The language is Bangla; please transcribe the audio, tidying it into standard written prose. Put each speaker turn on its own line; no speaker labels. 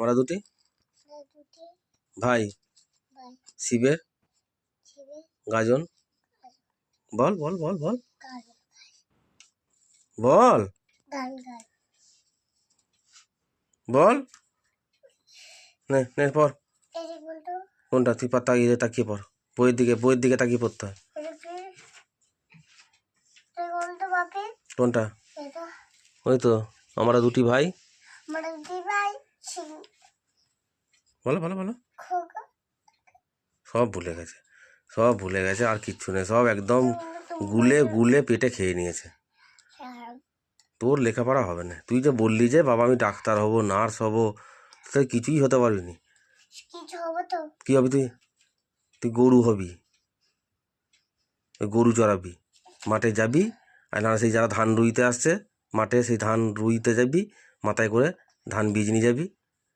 ওরা দুটি ভাই শিবের গাজন। বল বল বল বল বল বল নে নে পড়। কোনটা তুই তাকিয়ে পড়, বইয়ের দিকে তাকিয়ে পড়তে হয়। কোনটা? ওই তো আমরা দুটি ভাই। বলো বলো বলো। সব ভুলে গেছে আর কিচ্ছু নেই, সব একদম গুলে গুলে পেটে খেয়ে নিয়েছে। তোর লেখাপড়া হবে না। তুই যে বললি যে বাবা আমি ডাক্তার হব, নার্স হব, তুই কিছুই হতে পারবি না। কি হবি তুই? তুই গরু হবি, গরু চড়াবি, মাঠে যাবি, আর না সেই যারা ধান রুইতে আসছে মাঠে, সেই ধান রুইতে যাবি, মাথায় করে ধান বীজ নিয়ে যাবি,